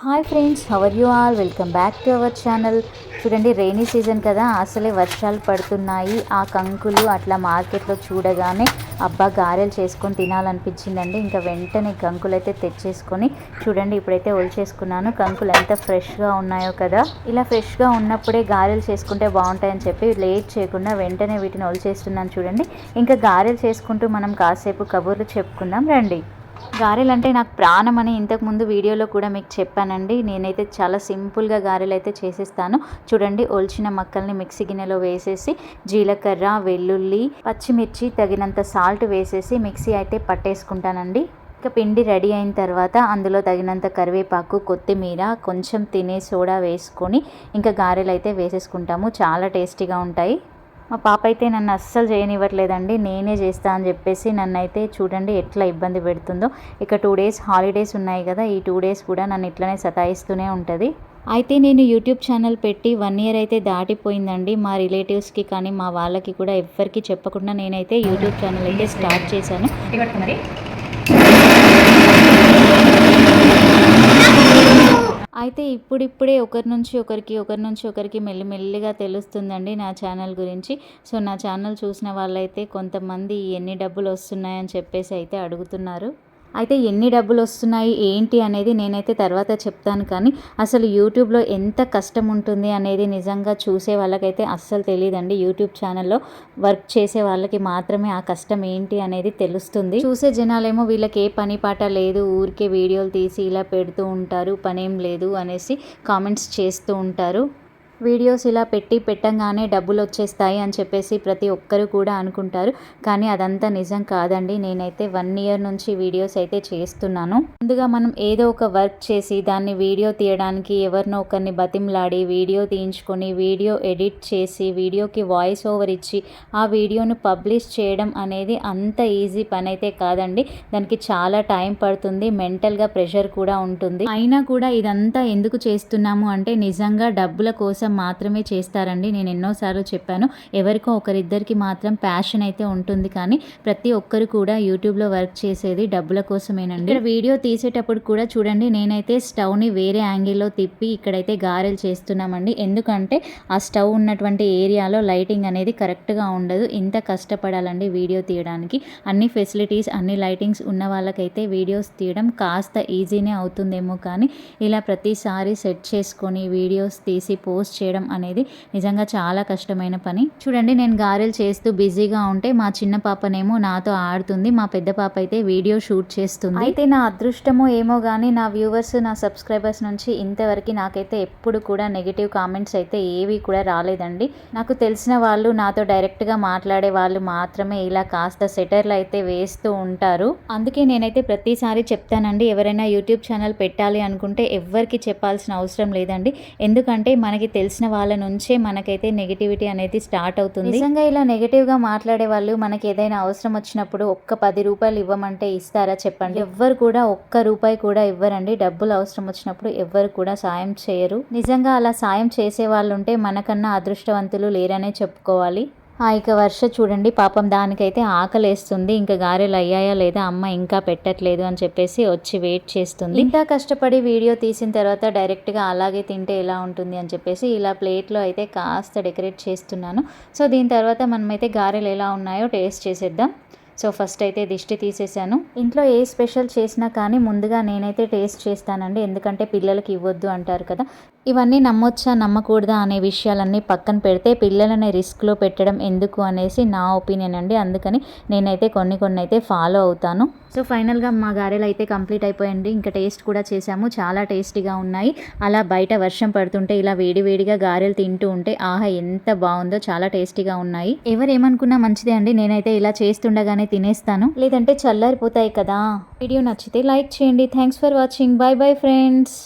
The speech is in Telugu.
Hi friends, how are you all, welcome back to our channel. చూడండి, రెయినీ సీజన్ కదా, అసలే వర్షాలు పడుతున్నాయి. ఆ కంకులు అట్లా మార్కెట్లో చూడగానే అబ్బా గారెలు చేసుకొని తినాలనిపించిందండి. ఇంకా వెంటనే కంకులు అయితే తెచ్చేసుకొని చూడండి, ఇప్పుడైతే ఒలిచేసుకున్నాను. కంకులు ఎంత ఫ్రెష్గా ఉన్నాయో కదా. ఇలా ఫ్రెష్గా ఉన్నప్పుడే గారెలు చేసుకుంటే బాగుంటాయని చెప్పి లేట్ చేయకుండా వెంటనే వీటిని ఒలిచేస్తున్నాను. చూడండి, ఇంకా గారెలు చేసుకుంటూ మనం కాసేపు కబుర్లు చెప్పుకుందాం రండి. గారెలు అంటే నాకు ప్రాణం అని ఇంతకుముందు వీడియోలో కూడా మీకు చెప్పానండి. నేనైతే చాలా సింపుల్గా గారెలు అయితే చేసేస్తాను. చూడండి, ఒలిచిన మక్కల్ని మిక్సీ గిన్నెలో వేసేసి జీలకర్ర, వెల్లుల్లి, పచ్చిమిర్చి, తగినంత సాల్ట్ వేసేసి మిక్సీ అయితే పట్టేసుకుంటానండి. ఇంకా పిండి రెడీ అయిన తర్వాత అందులో తగినంత కరివేపాకు, కొత్తిమీర, కొంచెం తినే సోడా వేసుకొని ఇంకా గారెలు అయితే వేసేసుకుంటాము. చాలా టేస్టీగా ఉంటాయి. మా పాప అయితే నన్ను అస్సలు చేయనివ్వట్లేదండి. నేనే చేస్తా అని చెప్పేసి నన్ను అయితే చూడండి ఎట్లా ఇబ్బంది పెడుతుందో. ఇక 2 డేస్ హాలిడేస్ ఉన్నాయి కదా, ఈ 2 డేస్ కూడా నన్ను ఇట్లనే సతాయిస్తూనే ఉంటుంది. అయితే నేను యూట్యూబ్ ఛానల్ పెట్టి 1 ఇయర్ అయితే దాటిపోయిందండి. మా రిలేటివ్స్కి కానీ మా వాళ్ళకి కూడా ఎవ్వరికి చెప్పకుండా నేనైతే యూట్యూబ్ ఛానల్ అయితే స్టార్ట్ చేశాను. అయితే ఇప్పుడిప్పుడే ఒకరి నుంచి ఒకరికి మెల్లిమెల్లిగా తెలుస్తుందండి నా ఛానల్ గురించి. సో నా ఛానల్ చూసిన వాళ్ళైతే కొంతమంది ఎన్ని డబ్బులు వస్తున్నాయని చెప్పేసి అయితే అడుగుతున్నారు. అయితే ఎన్ని డబ్బులు వస్తున్నాయి ఏంటి అనేది నేనైతే తర్వాత చెప్తాను. కానీ అసలు యూట్యూబ్లో ఎంత కష్టం ఉంటుంది అనేది నిజంగా చూసే వాళ్ళకైతే అస్సలు తెలియదండి. యూట్యూబ్ ఛానల్లో వర్క్ చేసే వాళ్ళకి మాత్రమే ఆ కష్టం ఏంటి అనేది తెలుస్తుంది. చూసే జనాలేమో వీళ్ళకి ఏ పని పాట లేదు, ఊరికే వీడియోలు తీసి ఇలా పెడుతూ ఉంటారు, పనేం లేదు అనేసి కామెంట్స్ చేస్తూ ఉంటారు. వీడియోస్ ఇలా పెట్టంగానే డబ్బులు వచ్చేస్తాయి అని చెప్పేసి ప్రతి ఒక్కరు కూడా అనుకుంటారు. కానీ అదంతా నిజం కాదండి. నేనైతే 1 ఇయర్ నుంచి వీడియోస్ అయితే చేస్తున్నాను. ముందుగా మనం ఏదో ఒక వర్క్ చేసి దాన్ని వీడియో తీయడానికి ఎవరినో ఒకరిని బతిమలాడి వీడియో తీయించుకొని వీడియో ఎడిట్ చేసి వీడియోకి వాయిస్ ఓవర్ ఇచ్చి ఆ వీడియోను పబ్లిష్ చేయడం అనేది అంత ఈజీ పని అయితే కాదండి. దానికి చాలా టైం పడుతుంది, మెంటల్గా ప్రెషర్ కూడా ఉంటుంది. అయినా కూడా ఇదంతా ఎందుకు చేస్తున్నాము అంటే నిజంగా డబ్బుల కోసం మాత్రమే చేస్తారండి. నేను ఎన్నోసార్లు చెప్పాను, ఎవరికో ఒకరిద్దరికి మాత్రం ప్యాషన్ అయితే ఉంటుంది. కానీ ప్రతి ఒక్కరు కూడా యూట్యూబ్లో వర్క్ చేసేది డబ్బుల కోసమేనండి. ఇక్కడ వీడియో తీసేటప్పుడు కూడా చూడండి, నేనైతే స్టవ్ని వేరే యాంగిల్లో తిప్పి ఇక్కడైతే గారెలు చేస్తున్నామండి. ఎందుకంటే ఆ స్టవ్ ఉన్నటువంటి ఏరియాలో లైటింగ్ అనేది కరెక్ట్గా ఉండదు. ఇంత కష్టపడాలండి వీడియో తీయడానికి. అన్ని ఫెసిలిటీస్, అన్ని లైటింగ్స్ ఉన్న వాళ్ళకైతే వీడియోస్ తీయడం కాస్త ఈజీనే అవుతుందేమో. కానీ ఇలా ప్రతిసారి సెట్ చేసుకొని వీడియోస్ తీసి పోస్ట్ చేయడం అనేది నిజంగా చాలా కష్టమైన పని. చూడండి, నేను గారెలు చేస్తూ బిజీగా ఉంటే మా చిన్న పాపనేమో నాతో ఆడుతుంది, మా పెద్ద పాప అయితే వీడియో షూట్ చేస్తుంది. అయితే నా అదృష్టమో ఏమో కానీ నా వ్యూవర్స్, నా సబ్స్క్రైబర్స్ నుంచి ఇంతవరకు నాకైతే ఎప్పుడు కూడా నెగిటివ్ కామెంట్స్ అయితే ఏవి కూడా రాలేదండి. నాకు తెలిసిన వాళ్ళు, నాతో డైరెక్ట్గా మాట్లాడే వాళ్ళు మాత్రమే ఇలా కాస్త సెటర్లు అయితే వేస్తూ ఉంటారు. అందుకే నేనైతే ప్రతిసారి చెప్తానండి, ఎవరైనా యూట్యూబ్ ఛానల్ పెట్టాలి అనుకుంటే ఎవ్వరికి చెప్పాల్సిన అవసరం లేదండి. ఎందుకంటే మనకి తెలిసిన వాళ్ళ నుంచే మనకైతే నెగిటివిటీ అనేది స్టార్ట్ అవుతుంది. నిజంగా ఇలా నెగిటివ్గా మాట్లాడే వాళ్ళు మనకి ఏదైనా అవసరం వచ్చినప్పుడు ఒక్క 10 రూపాయలు ఇవ్వమంటే ఇస్తారా చెప్పండి? ఎవ్వరు కూడా ఒక్క రూపాయి కూడా ఇవ్వరండి. డబ్బులు అవసరం వచ్చినప్పుడు ఎవ్వరు కూడా సాయం చేయరు. నిజంగా అలా సాయం చేసే వాళ్ళు ఉంటే మనకన్నా అదృష్టవంతులు లేరనే చెప్పుకోవాలి. ఇక వర్ష చూడండి, పాపం దానికైతే ఆకలేస్తుంది. ఇంకా గారెలు అయ్యాయా లేదా, అమ్మ ఇంకా పెట్టట్లేదు అని చెప్పేసి వచ్చి వెయిట్ చేస్తుంది. ఇంత కష్టపడి వీడియో తీసిన తర్వాత డైరెక్ట్గా అలాగే తింటే ఎలా ఉంటుంది అని చెప్పేసి ఇలా ప్లేట్లో అయితే కాస్త డెకరేట్ చేస్తున్నాను. సో దీని తర్వాత మనమైతే గారెలు ఎలా ఉన్నాయో టేస్ట్ చేసేద్దాం. సో ఫస్ట్ అయితే దిష్టి తీసేసాను. ఇంట్లో ఏ స్పెషల్ చేసినా కానీ ముందుగా నేనైతే టేస్ట్ చేస్తానండి. ఎందుకంటే పిల్లలకి ఇవ్వద్దు అంటారు కదా. ఇవన్నీ నమ్మొచ్చా నమ్మకూడదా అనే విషయాలన్నీ పక్కన పెడితే పిల్లలని రిస్క్లో పెట్టడం ఎందుకు అనేసి నా ఒపీనియన్ అండి. అందుకని నేనైతే కొన్ని అయితే ఫాలో అవుతాను. సో ఫైనల్గా మా గారెలు అయితే కంప్లీట్ అయిపోయండి. ఇంకా టేస్ట్ కూడా చేసాము, చాలా టేస్టీగా ఉన్నాయి. అలా బయట వర్షం పడుతుంటే ఇలా వేడివేడిగా గారెలు తింటూ ఉంటే ఆహా ఎంత బాగుందో, చాలా టేస్టీగా ఉన్నాయి. ఎవరేమనుకున్నా మంచిదే అండి. నేనైతే ఇలా చేస్తుండగానే తినేస్తాను, లేదంటే చల్లారిపోతాయి కదా. వీడియో నచ్చితే లైక్ చేయండి. Thanks for watching. By bye friends.